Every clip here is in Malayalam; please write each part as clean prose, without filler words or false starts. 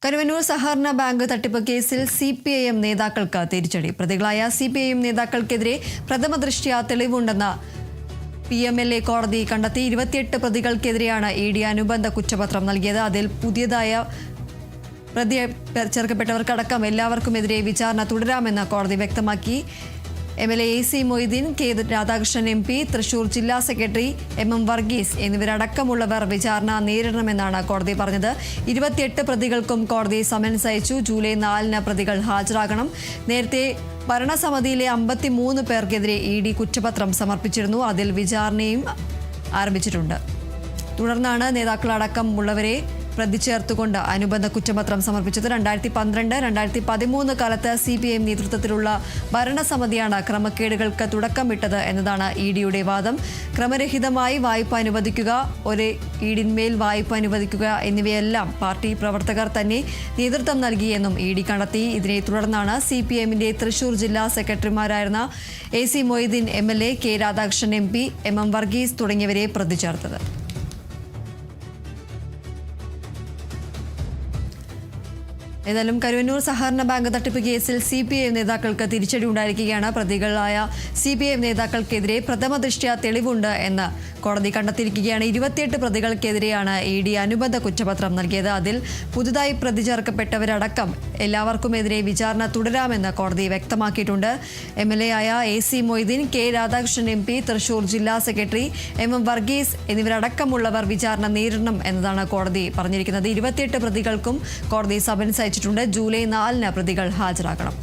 കരുവന്നൂർ സഹകരണ ബാങ്ക് തട്ടിപ്പ് കേസിൽ CPIM നേതാക്കൾക്ക് തിരിച്ചടി. പ്രതികളായ CPIM നേതാക്കൾക്കെതിരെ പ്രഥമദൃഷ്ട്യാ തെളിവുണ്ടെന്ന PMLA കോടതി കണ്ടെത്തി. 28 പ്രതികൾക്കെതിരെയാണ് ED അനുബന്ധ കുറ്റപത്രം നൽകിയത്. അതിൽ പുതിയതായ ചേർക്കപ്പെട്ടവർക്കടക്കം എല്ലാവർക്കുമെതിരെ വിചാരണ തുടരാമെന്ന് കോടതി വ്യക്തമാക്കി. MLA AC Moideen, K Radhakrishnan MP, Thrissur ജില്ലാ സെക്രട്ടറി MM വർഗീസ് എന്നിവരടക്കമുള്ളവർ വിചാരണ നേരിടണമെന്നാണ് കോടതി പറഞ്ഞത്. 28 പ്രതികൾക്കും കോടതി സമൻസ് അയച്ചു. ജൂലൈ 4-ന് പ്രതികൾ ഹാജരാകണം. നേരത്തെ ഭരണസമിതിയിലെ 53 പേർക്കെതിരെ ED കുറ്റപത്രം സമർപ്പിച്ചിരുന്നു. അതിൽ വിചാരണയും ആരംഭിച്ചിട്ടുണ്ട്. തുടർന്നാണ് നേതാക്കളടക്കമുള്ളവരെ പ്രതി ചേർത്തുകൊണ്ട് അനുബന്ധ കുറ്റപത്രം സമർപ്പിച്ചത്. 2012-2013 കാലത്ത് CPIM നേതൃത്വത്തിലുള്ള ഭരണസമിതിയാണ് ക്രമക്കേടുകൾക്ക് തുടക്കമിട്ടത് എന്നതാണ് EDയുടെ വാദം. ക്രമരഹിതമായി വായ്പ അനുവദിക്കുക, ഒരു ഈടിന്മേൽ വായ്പ അനുവദിക്കുക എന്നിവയെല്ലാം പാർട്ടി പ്രവർത്തകർ തന്നെ നേതൃത്വം നൽകിയെന്നും ED കണ്ടെത്തി. ഇതിനെ തുടർന്നാണ് CPIMന്റെ തൃശൂർ ജില്ലാ സെക്രട്ടറിമാരായിരുന്ന AC Moideen MLA, K Radhakrishnan MP, MM Varghese തുടങ്ങിയവരെ പ്രതി ചേർത്തത്. ഏതായാലും കരുവന്നൂർ സഹകരണ ബാങ്ക് തട്ടിപ്പ് കേസിൽ CPIM നേതാക്കൾക്ക് തിരിച്ചടി ഉണ്ടായിരിക്കുകയാണ്. പ്രതികളായ CPIM നേതാക്കൾക്കെതിരെ പ്രഥമദൃഷ്ട്യാ തെളിവുണ്ട് എന്ന് കോടതി കണ്ടെത്തിയിരിക്കുകയാണ്. 28 പ്രതികൾക്കെതിരെയാണ് ED അനുബന്ധ കുറ്റപത്രം നൽകിയത്. അതിൽ പുതുതായി പ്രതി ചേർക്കപ്പെട്ടവരടക്കം എല്ലാവർക്കുമെതിരെ വിചാരണ തുടരാമെന്ന് കോടതി വ്യക്തമാക്കിയിട്ടുണ്ട്. MLA ആയ AC Moideen, K Radhakrishnan MP, Thrissur ജില്ലാ സെക്രട്ടറി MM വർഗീസ് എന്നിവരടക്കമുള്ളവർ വിചാരണ നേരിടണം എന്നതാണ് കോടതി പറഞ്ഞിരിക്കുന്നത്. 28 പ്രതികൾക്കും കോടതി സമൻസ് അയച്ചിട്ടുണ്ട്. ജൂലൈ 4-ന് പ്രതികൾ ഹാജരാകണം.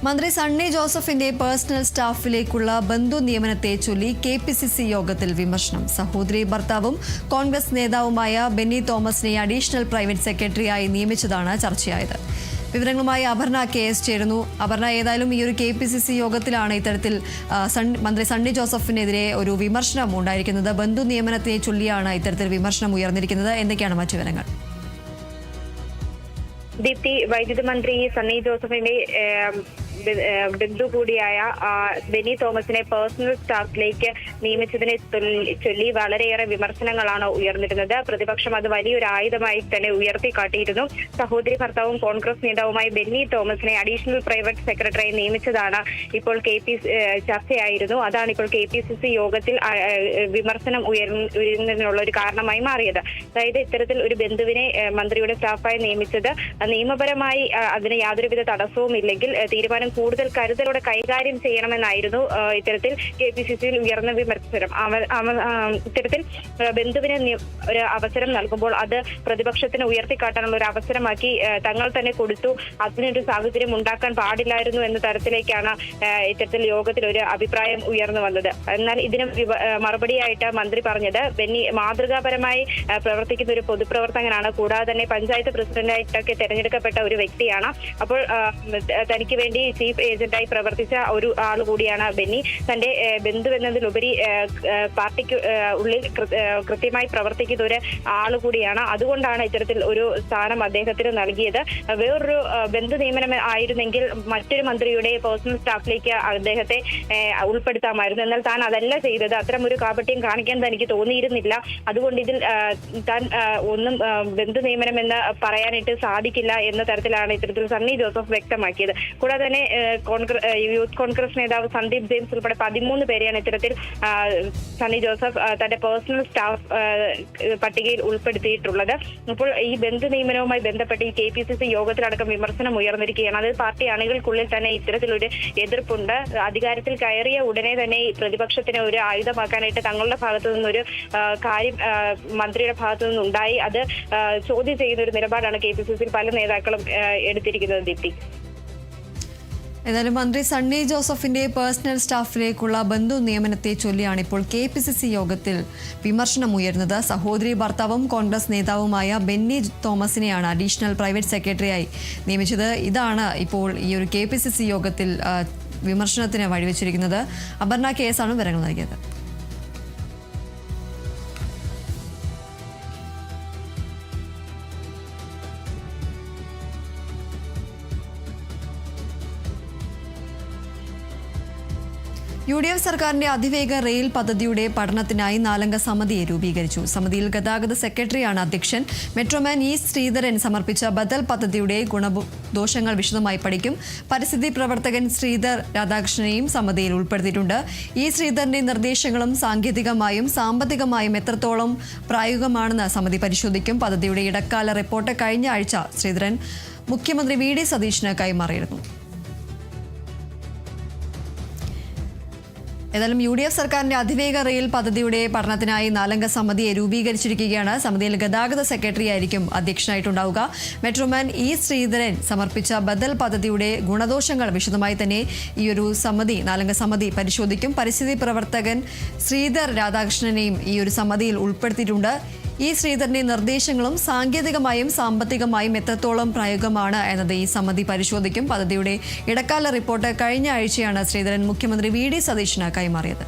മന്ത്രി സണ്ണി ജോസഫിന്റെ പേഴ്സണൽ സ്റ്റാഫിലേക്കുള്ള ബന്ധു നിയമനത്തെ ചൊല്ലി KPCC യോഗത്തിൽ വിമർശനം. സഹോദരി ഭർത്താവും കോൺഗ്രസ് നേതാവുമായ ബെന്നി തോമസിനെ അഡീഷണൽ പ്രൈവറ്റ് സെക്രട്ടറിയായി നിയമിച്ചതാണ് ചർച്ചയായത്. വിവരങ്ങളുമായി അപർണ KS ചേരുന്നു. അപർണ, ഏതായാലും ഈ ഒരു KPCC യോഗത്തിലാണ് ഇത്തരത്തിൽ മന്ത്രി സണ്ണി ജോസഫിനെതിരെ ഒരു വിമർശനം ഉണ്ടായിരിക്കുന്നത്. ബന്ധു നിയമനത്തെ ചൊല്ലിയാണ് ഇത്തരത്തിൽ വിമർശനം ഉയർന്നിരിക്കുന്നത്. എന്തൊക്കെയാണ് മറ്റു വിവരങ്ങൾ? ദീപ്തി, വൈദ്യുതി മന്ത്രി സണ്ണി ജോസഫിന്റെ ബന്ധു കൂടിയായ ബെന്നി തോമസിനെ പേഴ്സണൽ സ്റ്റാഫിലേക്ക് നിയമിച്ചതിനെ ചൊല്ലി വളരെയേറെ വിമർശനങ്ങളാണ് ഉയർന്നിരുന്നത്. പ്രതിപക്ഷം അത് വലിയൊരു ആയുധമായി തന്നെ ഉയർത്തിക്കാട്ടിയിരുന്നു. സഹോദരി ഭർത്താവും കോൺഗ്രസ് നേതാവുമായി ബെന്നി തോമസിനെ അഡീഷണൽ പ്രൈവറ്റ് സെക്രട്ടറിയായി നിയമിച്ചതാണ് ഇപ്പോൾ ചർച്ചയായിരുന്നു. അതാണ് ഇപ്പോൾ KPCC യോഗത്തിൽ വിമർശനം ഉയരുന്നതിനുള്ള ഒരു കാരണമായി മാറിയത്. അതായത് ഇത്തരത്തിൽ ഒരു ബന്ധുവിനെ മന്ത്രിയുടെ സ്റ്റാഫായി നിയമിച്ചത് നിയമപരമായി അതിന് യാതൊരുവിധ തടസ്സവും ഇല്ലെങ്കിൽ തീരുമാനം കൂടുതൽ കരുതലോടെ കൈകാര്യം ചെയ്യണമെന്നായിരുന്നു ഇത്തരത്തിൽ KPCCയിൽ ഉയർന്ന വിമർശനം. ഇത്തരത്തിൽ ബന്ധുവിന് ഒരു അവസരം നൽകുമ്പോൾ അത് പ്രതിപക്ഷത്തിന് ഉയർത്തിക്കാട്ടാനുള്ള ഒരു അവസരമാക്കി തങ്ങൾ തന്നെ കൊടുത്തു, അതിനൊരു സാഹചര്യം ഉണ്ടാക്കാൻ പാടില്ലായിരുന്നു എന്ന തരത്തിലേക്കാണ് ഇത്തരത്തിൽ യോഗത്തിൽ ഒരു അഭിപ്രായം ഉയർന്നു വന്നത്. എന്നാൽ ഇതിന് മറുപടിയായിട്ട് മന്ത്രി പറഞ്ഞത്, ബെന്നി മാതൃകാപരമായി പ്രവർത്തിക്കുന്ന ഒരു പൊതുപ്രവർത്തകനാണ്, കൂടാതെ തന്നെ പഞ്ചായത്ത് പ്രസിഡന്റായിട്ടൊക്കെ തെരഞ്ഞെടുക്കപ്പെട്ട ഒരു വ്യക്തിയാണ്. അപ്പോൾ തനിക്ക് വേണ്ടി ചീഫ് ഏജന്റായി പ്രവർത്തിച്ച ഒരു ആൾ കൂടിയാണ് ബെന്നി. തന്റെ ബന്ധു എന്നതിലുപരി പാർട്ടിക്ക് ഉള്ളിൽ കൃത്യമായി പ്രവർത്തിക്കുന്ന ഒരു ആൾ കൂടിയാണ്. അതുകൊണ്ടാണ് ഇത്തരത്തിൽ ഒരു സ്ഥാനം അദ്ദേഹത്തിന് നൽകിയത്. വേറൊരു ബന്ധു നിയമനം ആയിരുന്നെങ്കിൽ മറ്റൊരു മന്ത്രിയുടെ പേഴ്സണൽ സ്റ്റാഫിലേക്ക് അദ്ദേഹത്തെ ഉൾപ്പെടുത്താമായിരുന്നു. എന്നാൽ താൻ അതല്ല ചെയ്തത്. അത്തരം ഒരു കാപട്യം കാണിക്കാൻ തനിക്ക് തോന്നിയിരുന്നില്ല. അതുകൊണ്ട് ഇതിൽ താൻ ഒന്നും ബന്ധു നിയമനം എന്ന് പറയാനായിട്ട് സാധിക്കില്ല എന്ന തരത്തിലാണ് ഇത്തരത്തിൽ സണ്ണി ജോസഫ് വ്യക്തമാക്കിയത്. കൂടാതെ തന്നെ യൂത്ത് കോൺഗ്രസ് നേതാവ് സന്ദീപ് ജെയിംസ് ഉൾപ്പെടെ 13 പേരെയാണ് ഇത്തരത്തിൽ സണ്ണി ജോസഫ് തന്റെ പേഴ്സണൽ സ്റ്റാഫ് പട്ടികയിൽ ഉൾപ്പെടുത്തിയിട്ടുള്ളത്. അപ്പോൾ ഈ ബന്ധു നിയമനവുമായി ബന്ധപ്പെട്ട് ഈ KPCC യോഗത്തിലടക്കം വിമർശനം ഉയർന്നിരിക്കുകയാണ്. അത് പാർട്ടി അണികൾക്കുള്ളിൽ തന്നെ ഇത്തരത്തിലൊരു എതിർപ്പുണ്ട്. അധികാരത്തിൽ കയറിയ ഉടനെ തന്നെ ഈ പ്രതിപക്ഷത്തിന് ഒരു ആയുധമാക്കാനായിട്ട് തങ്ങളുടെ ഭാഗത്തു നിന്നൊരു കാര്യം മന്ത്രിയുടെ ഭാഗത്തു നിന്നുണ്ടായി. അത് ചോദ്യം ചെയ്യുന്ന ഒരു നിലപാടാണ് KPCCയിൽ പല നേതാക്കളും എടുത്തിരിക്കുന്നത്. ദീപ്തി, ഏതായാലും മന്ത്രി സണ്ണി ജോസഫിന്റെ പേഴ്സണൽ സ്റ്റാഫിലേക്കുള്ള ബന്ധു നിയമനത്തെ ചൊല്ലിയാണ് ഇപ്പോൾ KPCC യോഗത്തിൽ വിമർശനം ഉയർന്നത്. സഹോദരി ഭർത്താവും കോൺഗ്രസ് നേതാവുമായ ബെന്നി തോമസിനെയാണ് അഡീഷണൽ പ്രൈവറ്റ് സെക്രട്ടറിയായി നിയമിച്ചത്. ഇതാണ് ഇപ്പോൾ ഈ ഒരു KPCC യോഗത്തിൽ വിമർശനത്തിന് വഴിവെച്ചിരിക്കുന്നത്. അപർണ KS ആണ് വിവരങ്ങൾ നൽകിയത്. UDF സർക്കാരിന്റെ അതിവേഗ റെയിൽ പദ്ധതിയുടെ പഠനത്തിനായി 4-അംഗ സമിതിയെ രൂപീകരിച്ചു. സമിതിയിൽ ഗതാഗത സെക്രട്ടറിയാണ് അധ്യക്ഷൻ. മെട്രോമാൻ ഇ ശ്രീധരൻ സമർപ്പിച്ച ബദൽ പദ്ധതിയുടെ ഗുണദോഷങ്ങൾ വിശദമായി പഠിക്കും. പരിസ്ഥിതി പ്രവർത്തകൻ ശ്രീധർ രാധാകൃഷ്ണനെയും സമിതിയിൽ ഉൾപ്പെടുത്തിയിട്ടുണ്ട്. ഇ ശ്രീധരന്റെ നിർദ്ദേശങ്ങളും സാങ്കേതികമായും സാമ്പത്തികമായും എത്രത്തോളം പ്രായോഗികമാണെന്ന് സമിതി പരിശോധിക്കും. പദ്ധതിയുടെ ഇടക്കാല റിപ്പോർട്ട് കഴിഞ്ഞ ആഴ്ച ശ്രീധരൻ മുഖ്യമന്ത്രി വി ഡി സതീശന് കൈമാറിയിരുന്നു. ഏതായാലും UDF സർക്കാരിന്റെ അതിവേഗ റെയിൽ പദ്ധതിയുടെ പഠനത്തിനായി 4-അംഗ സമിതിയെ രൂപീകരിച്ചിരിക്കുകയാണ്. സമിതിയിൽ ഗതാഗത സെക്രട്ടറി ആയിരിക്കും അധ്യക്ഷനായിട്ടുണ്ടാവുക. മെട്രോമാൻ ഇ ശ്രീധരൻ സമർപ്പിച്ച ബദൽ പദ്ധതിയുടെ ഗുണദോഷങ്ങൾ വിശദമായി തന്നെ ഈ ഒരു സമിതി 4-അംഗ സമിതി പരിശോധിക്കും. പരിസ്ഥിതി പ്രവർത്തകൻ ശ്രീധർ രാധാകൃഷ്ണനെയും ഈ ഒരു സമിതിയിൽ ഉൾപ്പെടുത്തിയിട്ടുണ്ട്. ഈ ശ്രീധരന്റെ നിർദ്ദേശങ്ങളും സാങ്കേതികമായും സാമ്പത്തികമായും എത്രത്തോളം പ്രായോഗികമാണ് എന്നത് ഈ സമിതി പരിശോധിക്കും. പദ്ധതിയുടെ ഇടക്കാല റിപ്പോർട്ട് കഴിഞ്ഞ ആഴ്ചയാണ് ശ്രീധരൻ മുഖ്യമന്ത്രി വി ഡി സതീശന് കൈമാറിയത്.